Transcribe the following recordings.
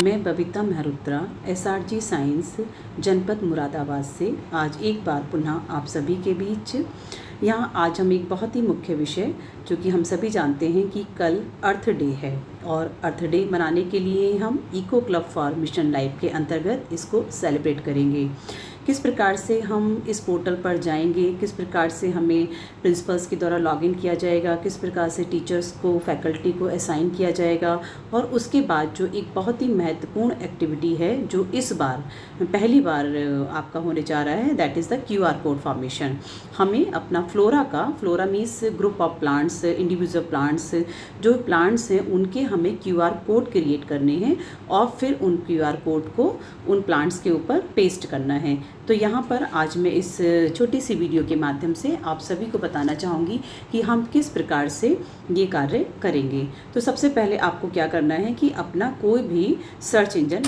मैं Babita Mehrotra SRG science जनपद मुरादाबाद से आज एक बार पुनः आप सभी के बीच यहाँ आज हम एक बहुत ही मुख्य विषय, जो कि हम सभी जानते हैं कि कल अर्थ डे है और अर्थ डे मनाने के लिए हम eco club for mission life के अंतर्गत इसको सेलिब्रेट करेंगे। किस प्रकार से हम इस पोर्टल पर जाएंगे, किस प्रकार से हमें प्रिंसिपल्स के द्वारा लॉगिन किया जाएगा, किस प्रकार से टीचर्स को फैकल्टी को असाइन किया जाएगा, और उसके बाद जो एक बहुत ही महत्वपूर्ण एक्टिविटी है जो इस बार पहली बार आपका होने जा रहा है, that is the QR code formation. हमें अपना flora means group of plants, individual plants, जो प्लांट्स हैं उनके हमें QR कोड क्रिएट करने हैं और फिर उन QR कोड को उन प्लांट्स के ऊपर पेस्ट करना है। तो यहाँ पर आज मैं इस छोटी सी वीडियो के माध्यम से आप सभी को बताना चाहूँगी कि हम किस प्रकार से ये कार्य करेंगे। तो सबसे पहले आपको क्या करना है कि अपना कोई भी सर्च इंजन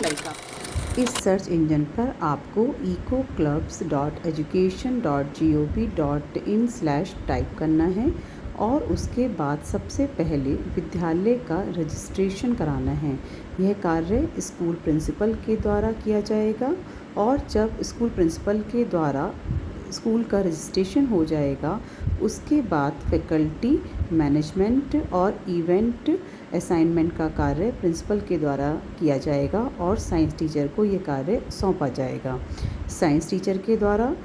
इस सर्च इंजन पर आपको ecoclubs.education.gov.in/ टाइप करना है और उसके बाद सबसे पहले विद्यालय का रजिस्ट्रेशन कराना है। यह कार्य स्कूल प्रिंसिपल के द्वारा किया जाएगा और जब स्कूल प्रिंसिपल के द्वारा स्कूल का रजिस्ट्रेशन हो जाएगा उसके बाद फैकल्टी मैनेजमेंट और इवेंट असाइनमेंट का कार्य प्रिंसिपल के द्वारा किया जाएगा और साइंस टीचर को ये कार्य सौंपा जाएगा। साइंस टीचर के द्वारा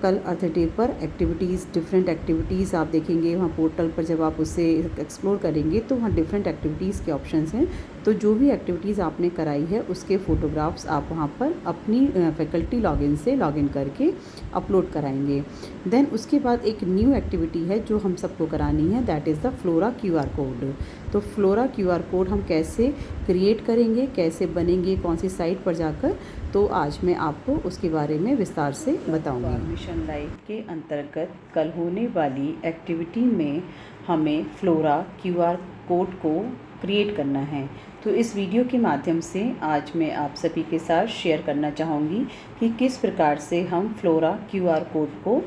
कल अर्थ डे पर डिफरेंट एक्टिविटीज़ आप देखेंगे वहाँ पोर्टल पर। जब आप उसे एक्सप्लोर करेंगे तो वहाँ डिफरेंट एक्टिविटीज़ के ऑप्शंस हैं। तो जो भी एक्टिविटीज़ आपने कराई है उसके फ़ोटोग्राफ्स आप वहाँ पर अपनी फैकल्टी लॉगिन से लॉगिन करके अपलोड कराएंगे। देन उसके बाद एक न्यू एक्टिविटी है जो हम सबको करानी है, that is the flora QR code. तो फ्लोरा QR कोड हम कैसे क्रिएट करेंगे, कैसे बनेंगे, कौन सी साइट पर जाकर, तो आज मैं आपको उसके बारे में विस्तार से बताऊंगी। मिशन लाइफ के अंतर्गत कल होने वाली एक्टिविटी में हमें फ्लोरा QR कोड को क्रिएट करना है। तो इस वीडियो के माध्यम से आज मैं आप सभी के साथ शेयर करना चाहूँगी कि किस प्रकार से हम फ्लोरा QR कोड को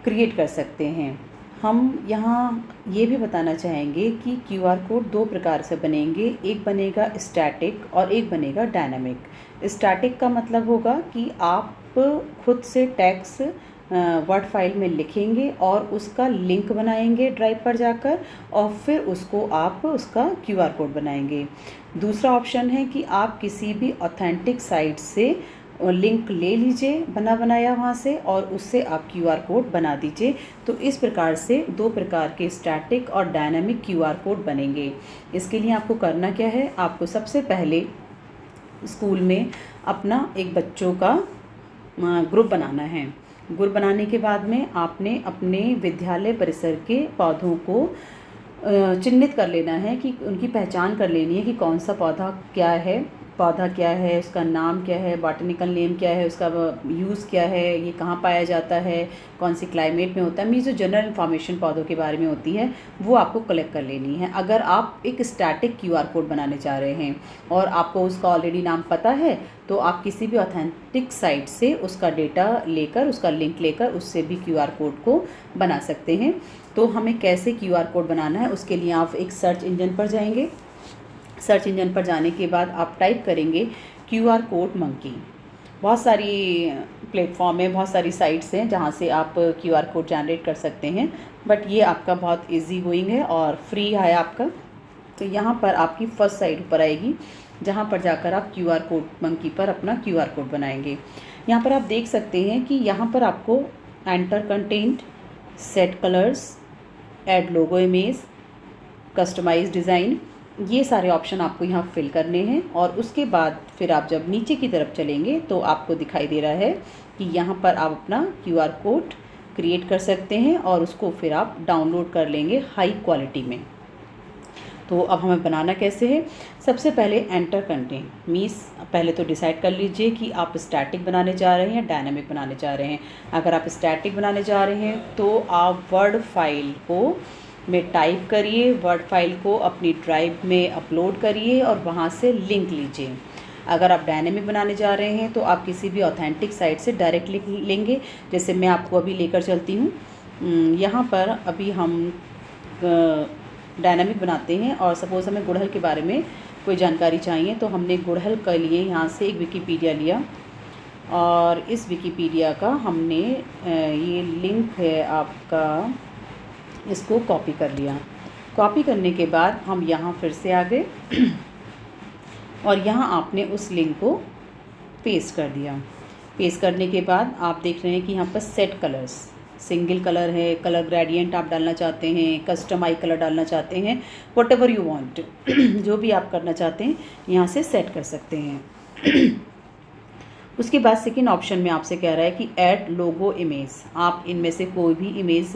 क्रिएट कर सकते हैं। हम यहाँ ये भी बताना चाहेंगे कि QR कोड दो प्रकार से बनेंगे, एक बनेगा स्टैटिक और एक बनेगा डायनामिक। स्टैटिक का मतलब होगा कि आप खुद से टेक्स्ट वर्ड फाइल में लिखेंगे और उसका लिंक बनाएंगे ड्राइव पर जाकर और फिर उसको आप उसका QR कोड बनाएंगे। दूसरा ऑप्शन है कि आप किसी भी ऑथेंटिक साइट से लिंक ले लीजिए बनाया वहाँ से और उससे आप QR कोड बना दीजिए। तो इस प्रकार से दो प्रकार के स्टैटिक और डायनामिक QR कोड बनेंगे। इसके लिए आपको करना क्या है, आपको सबसे पहले स्कूल में अपना एक बच्चों का ग्रुप बनाना है। ग्रुप बनाने के बाद में आपने अपने विद्यालय परिसर के पौधों को चिन्हित कर लेना है, कि उनकी पहचान कर लेनी है कि कौन सा पौधा क्या है, उसका नाम क्या है, बॉटनिकल नेम क्या है, उसका यूज़ क्या है, ये कहाँ पाया जाता है, कौन सी क्लाइमेट में होता है। मीन्स जो जनरल इन्फॉर्मेशन पौधों के बारे में होती है वो आपको कलेक्ट कर लेनी है। अगर आप एक स्टैटिक QR कोड बनाने चाह रहे हैं और आपको उसका ऑलरेडी नाम पता है तो आप किसी भी ऑथेंटिक साइट से उसका डेटा लेकर, उसका लिंक लेकर उससे भी QR कोड को बना सकते हैं। तो हमें कैसे QR कोड बनाना है उसके लिए आप एक सर्च इंजन पर जाएंगे। सर्च इंजन पर जाने के बाद आप टाइप करेंगे QR कोड मंकी। बहुत सारी प्लेटफॉर्म है, बहुत सारी साइट्स हैं जहाँ से आप QR कोड जनरेट कर सकते हैं, बट ये आपका बहुत इजी गोइंग है और फ्री है आपका। तो यहाँ पर आपकी फर्स्ट साइट ऊपर आएगी जहाँ पर जाकर आप QR कोड मंकी पर अपना QR कोड बनाएंगे। यहाँ पर आप देख सकते हैं कि यहाँ पर आपको enter content, set colours, add logo image, customise design, ये सारे ऑप्शन आपको यहाँ फिल करने हैं। और उसके बाद फिर आप जब नीचे की तरफ चलेंगे तो आपको दिखाई दे रहा है कि यहाँ पर आप अपना QR कोड क्रिएट कर सकते हैं और उसको फिर आप डाउनलोड कर लेंगे हाई क्वालिटी में। तो अब हमें बनाना कैसे है, सबसे पहले एंटर कंटेंट मीन्स पहले तो डिसाइड कर लीजिए कि आप स्टैटिक बनाने जा रहे हैं, डायनामिक बनाने जा रहे हैं। अगर आप स्टैटिक बनाने जा रहे हैं तो आप वर्ड फाइल को में टाइप करिए, वर्ड फाइल को अपनी ड्राइव में अपलोड करिए और वहाँ से लिंक लीजिए। अगर आप डायनेमिक बनाने जा रहे हैं तो आप किसी भी ऑथेंटिक साइट से डायरेक्ट लिंक लेंगे। जैसे मैं आपको अभी लेकर चलती हूँ, यहाँ पर अभी हम डायनामिक बनाते हैं और सपोज़ हमें गुड़हल के बारे में कोई जानकारी चाहिए तो हमने गुड़हल के लिए यहाँ से एक विकिपीडिया लिया और इस विकिपीडिया का हमने ये लिंक है आपका, इसको कॉपी कर लिया। कॉपी करने के बाद हम यहाँ फिर से आ गए और यहाँ आपने उस लिंक को पेस्ट कर दिया। पेस्ट करने के बाद आप देख रहे हैं कि यहाँ पर सेट कलर्स, सिंगल कलर है, कलर ग्रेडियंट आप डालना चाहते हैं, कस्टम आई कलर डालना चाहते हैं, वट एवर यू वांट, जो भी आप करना चाहते हैं यहाँ से सेट कर सकते हैं। उसके बाद सेकेंड ऑप्शन में आपसे कह रहा है कि ऐड लोगो इमेज। आप इनमें से कोई भी इमेज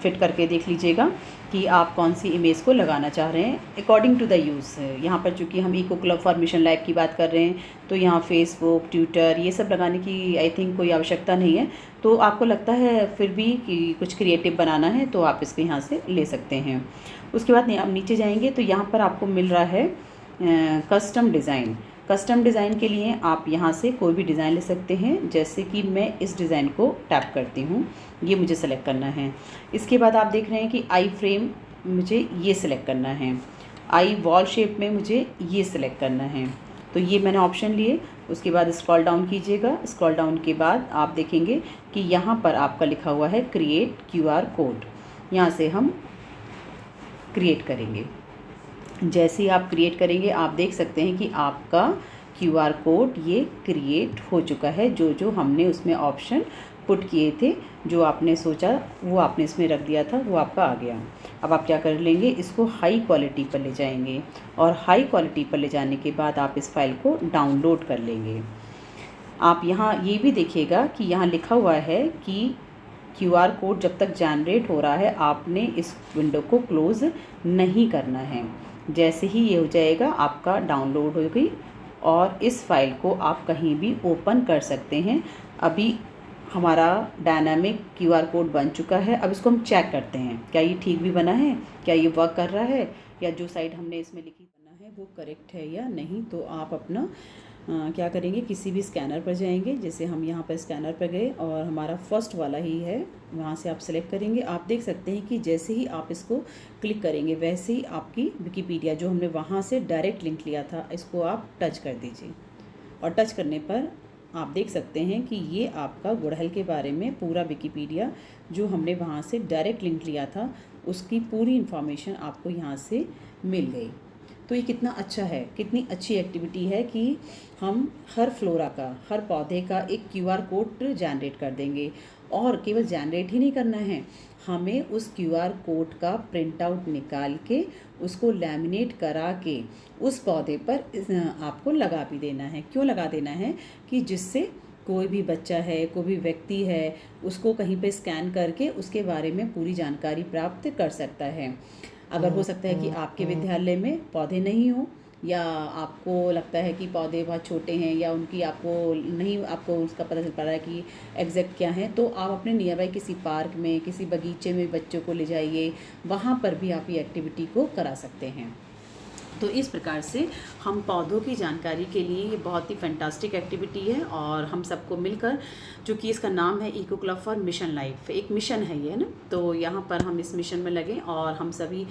फिट करके देख लीजिएगा कि आप कौन सी इमेज को लगाना चाह रहे हैं अकॉर्डिंग टू द यूज़। यहाँ पर चूँकि हम eco club for mission life की बात कर रहे हैं तो यहाँ फेसबुक, ट्विटर ये सब लगाने की आई थिंक कोई आवश्यकता नहीं है। तो आपको लगता है फिर भी कि कुछ क्रिएटिव बनाना है तो आप इसको यहाँ से ले सकते हैं। उसके बाद आप नीचे जाएंगे तो यहाँ पर आपको मिल रहा है कस्टम डिज़ाइन। कस्टम डिज़ाइन के लिए आप यहाँ से कोई भी डिज़ाइन ले सकते हैं, जैसे कि मैं इस डिज़ाइन को टैप करती हूँ, ये मुझे सेलेक्ट करना है। इसके बाद आप देख रहे हैं कि आई फ्रेम मुझे ये सिलेक्ट करना है, आई वॉल शेप में मुझे ये सिलेक्ट करना है। तो ये मैंने ऑप्शन लिए। उसके बाद स्क्रॉल डाउन कीजिएगा। स्क्रॉल डाउन के बाद आप देखेंगे कि यहाँ पर आपका लिखा हुआ है क्रिएट QR कोड। यहाँ से हम क्रिएट करेंगे। जैसे ही आप क्रिएट करेंगे आप देख सकते हैं कि आपका QR कोड ये क्रिएट हो चुका है। जो जो हमने उसमें ऑप्शन पुट किए थे, जो आपने सोचा वो आपने इसमें रख दिया था, वो आपका आ गया। अब आप क्या कर लेंगे, इसको हाई क्वालिटी पर ले जाएंगे और हाई क्वालिटी पर ले जाने के बाद आप इस फाइल को डाउनलोड कर लेंगे। आप यहाँ ये भी देखिएगा कि यहाँ लिखा हुआ है कि QR कोड जब तक जनरेट हो रहा है आपने इस विंडो को क्लोज़ नहीं करना है। जैसे ही ये हो जाएगा आपका डाउनलोड हो गई और इस फाइल को आप कहीं भी ओपन कर सकते हैं। अभी हमारा डायनामिक QR कोड बन चुका है। अब इसको हम चेक करते हैं क्या ये ठीक भी बना है, क्या ये वर्क कर रहा है, या जो साइड हमने इसमें लिखी बना है वो करेक्ट है या नहीं। तो आप अपना क्या करेंगे, किसी भी स्कैनर पर जाएंगे। जैसे हम यहाँ पर स्कैनर पर गए और हमारा फर्स्ट वाला ही है, वहाँ से आप सेलेक्ट करेंगे। आप देख सकते हैं कि जैसे ही आप इसको क्लिक करेंगे वैसे ही आपकी विकिपीडिया जो हमने वहाँ से डायरेक्ट लिंक लिया था इसको आप टच कर दीजिए। और टच करने पर आप देख सकते हैं कि ये आपका गुड़हल के बारे में पूरा विकिपीडिया जो हमने वहाँ से डायरेक्ट लिंक लिया था उसकी पूरी इन्फॉर्मेशन आपको यहाँ से मिल गई। तो ये कितना अच्छा है, कितनी अच्छी एक्टिविटी है कि हम हर फ्लोरा का, हर पौधे का एक QR कोड जनरेट कर देंगे। और केवल जनरेट ही नहीं करना है, हमें उस QR कोड का प्रिंट आउट निकाल के उसको लैमिनेट करा के उस पौधे पर आपको लगा भी देना है। क्यों लगा देना है कि जिससे कोई भी बच्चा है, कोई भी व्यक्ति है, उसको कहीं पे स्कैन करके उसके बारे में पूरी जानकारी प्राप्त कर सकता है। अगर हो सकता है कि आपके विद्यालय में पौधे नहीं हो, या आपको लगता है कि पौधे बहुत छोटे हैं, या उनकी आपको उसका पता चल पा रहा है कि एग्जैक्ट क्या है, तो आप अपने नियर बाई किसी पार्क में, किसी बगीचे में बच्चों को ले जाइए, वहाँ पर भी आप ये एक्टिविटी को करा सकते हैं। तो इस प्रकार से हम पौधों की जानकारी के लिए ये बहुत ही फैंटास्टिक एक्टिविटी है और हम सबको मिलकर, चूँकि इसका नाम है eco club for mission life, एक मिशन है ये, है ना। तो यहाँ पर हम इस मिशन में लगे और हम सभी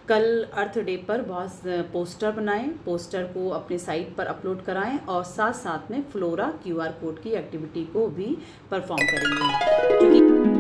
कल अर्थ डे पर बहुत पोस्टर बनाएं, पोस्टर को अपने साइट पर अपलोड कराएं और साथ साथ में फ्लोरा QR कोड की एक्टिविटी को भी परफॉर्म करेंगे। क्योंकि